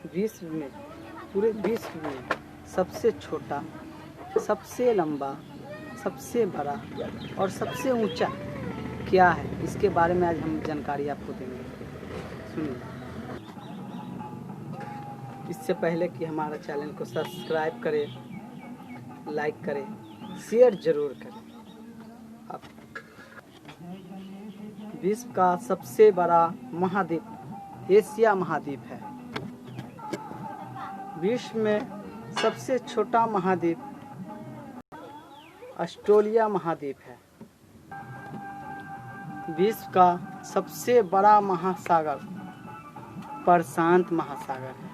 विश्व में, पूरे विश्व में सबसे छोटा, सबसे लंबा, सबसे बड़ा और सबसे ऊंचा क्या है, इसके बारे में आज हम जानकारी आपको देंगे। सुनिए। इससे पहले कि हमारा चैनल को सब्सक्राइब करें, लाइक करें, शेयर जरूर करें। अब विश्व का सबसे बड़ा महाद्वीप एशिया महाद्वीप है। विश्व में सबसे छोटा महाद्वीप ऑस्ट्रेलिया महाद्वीप है। विश्व का सबसे बड़ा महासागर प्रशांत महासागर है।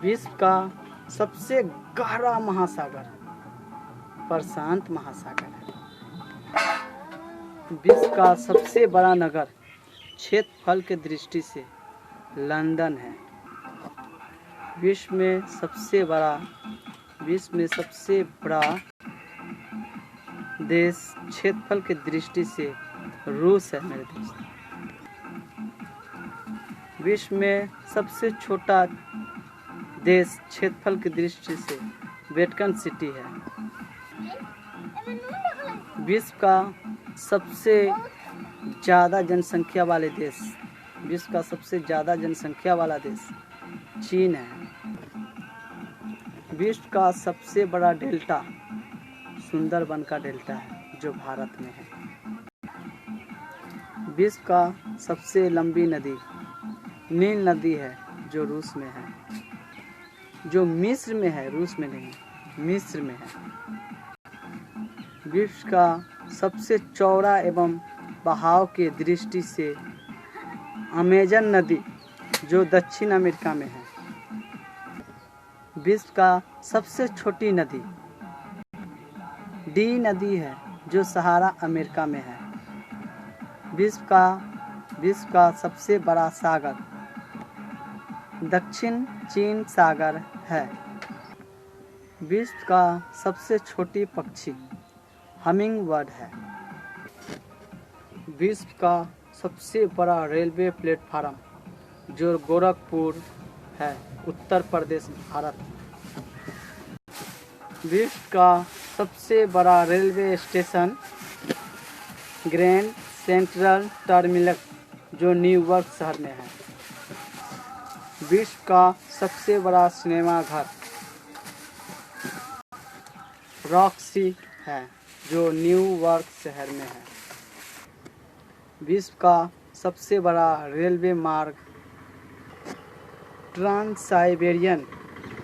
विश्व का सबसे गहरा महासागर प्रशांत महासागर है। विश्व का सबसे बड़ा नगर क्षेत्रफल के दृष्टि से लंदन है। विश्व में सबसे बड़ा देश क्षेत्रफल की दृष्टि से रूस है मेरे दोस्त। विश्व में सबसे छोटा देश क्षेत्रफल की दृष्टि से वेटिकन सिटी है। विश्व का सबसे ज़्यादा जनसंख्या वाले देश, विश्व का सबसे ज़्यादा जनसंख्या वाला देश चीन है। विश्व का सबसे बड़ा डेल्टा सुंदरबन का डेल्टा है जो भारत में है। विश्व का सबसे लंबी नदी नील नदी है जो रूस में है, जो मिस्र में है, रूस में नहीं, मिस्र में है। विश्व का सबसे चौड़ा एवं बहाव की दृष्टि से अमेजन नदी जो दक्षिण अमेरिका में है। विश्व का सबसे छोटी नदी डी नदी है जो सहारा अमेरिका में है। विश्व का सबसे बड़ा सागर दक्षिण चीन सागर है। विश्व का सबसे छोटी पक्षी हमिंग बर्ड है। विश्व का सबसे बड़ा रेलवे प्लेटफार्म जो गोरखपुर है, उत्तर प्रदेश, भारत। विश्व का सबसे बड़ा railway station grand central terminal जो न्यूयॉर्क शहर में है। विश्व का सबसे बड़ा सिनेमा घर रॉक्सी है जो न्यूयॉर्क शहर में है। विश्व का सबसे बड़ा रेलवे मार्ग ट्रांस साइबेरियन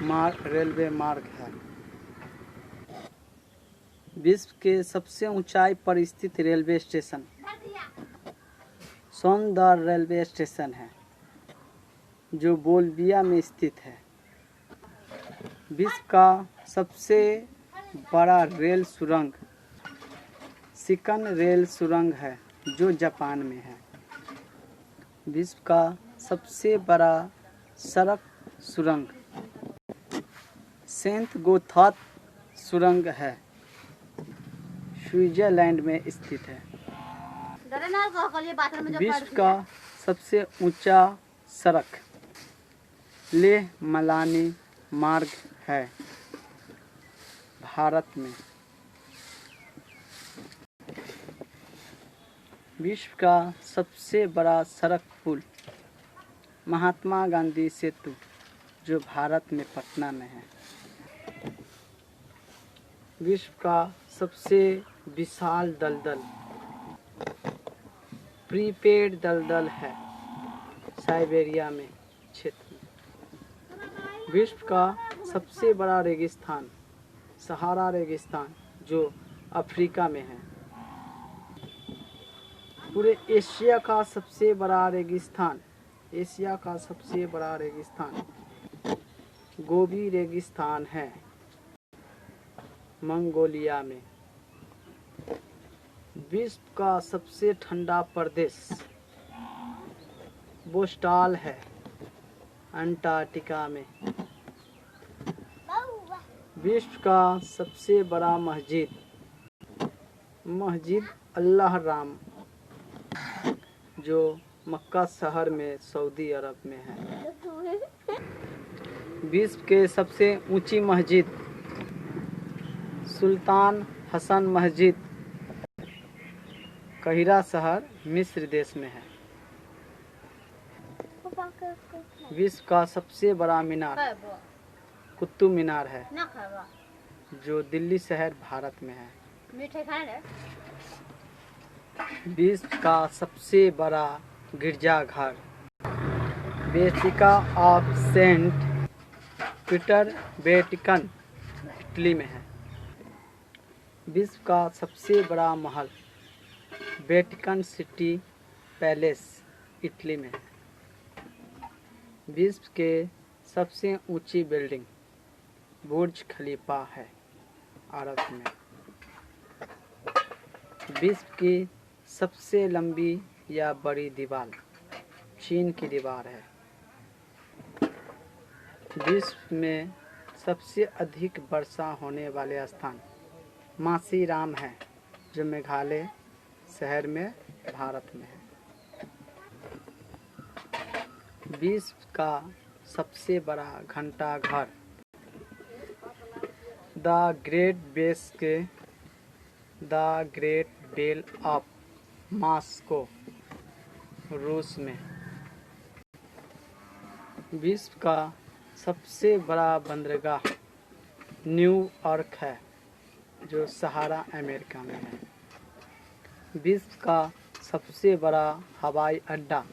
रेलवे मार्ग है। विश्व के सबसे ऊंचाई पर स्थित railway station Soundar railway station है जो बोलिविया में स्थित है। विश्व का सबसे बड़ा रेल सुरंग सिकन रेल सुरंग है जो जापान में है। विश्व का सबसे बड़ा सड़क सुरंग सेंट गोथर्ड सुरंग है, स्विट्जरलैंड में स्थित है। विश्व का सबसे ऊंचा सड़क लेह मलानी मार्ग है, भारत में। विश्व का सबसे बड़ा सड़क पुल महात्मा गांधी सेतु जो भारत में पटना में है। विश्व का सबसे विशाल दलदल प्रीपेड दलदल है, साइबेरिया में क्षेत्र में। विश्व का सबसे बड़ा रेगिस्तान सहारा रेगिस्तान जो अफ्रीका में है। पूरे एशिया का सबसे बड़ा रेगिस्तान गोबी रेगिस्तान है, मंगोलिया में। विश्व का सबसे ठंडा प्रदेश बोस्टल है, अंटार्कटिका में। विश्व का सबसे बड़ा मस्जिद अल्लाह राम जो मक्का शहर में सऊदी अरब में है। विश्व के सबसे ऊंची मस्जिद सुल्तान हसन मस्जिद काहिरा शहर मिस्र देश में है। विश्व का सबसे बड़ा मीनार कुतुब मीनार है जो दिल्ली शहर भारत में है। विश्व का सबसे बड़ा गिरजाघर Basilica of Saint Peter Vatican Italy में है। विश्व का सबसे बड़ा महल वेटिकन सिटी पैलेस इटली में है। विश्व के सबसे ऊंची बिल्डिंग बुर्ज खलीफा है अरब में। विश्व की सबसे लंबी या बड़ी दीवार चीन की दीवार है। विश्व में सबसे अधिक वर्षा होने वाले स्थान मासीराम है जो मेघालय शहर में भारत में है। विश्व का सबसे बड़ा घंटाघर the great bell of Moscow रूस में। विश्व का सबसे बड़ा बंदरगाह न्यूयॉर्क है जो सहारा अमेरिका में है। विश्व का सबसे बड़ा हवाई अड्डा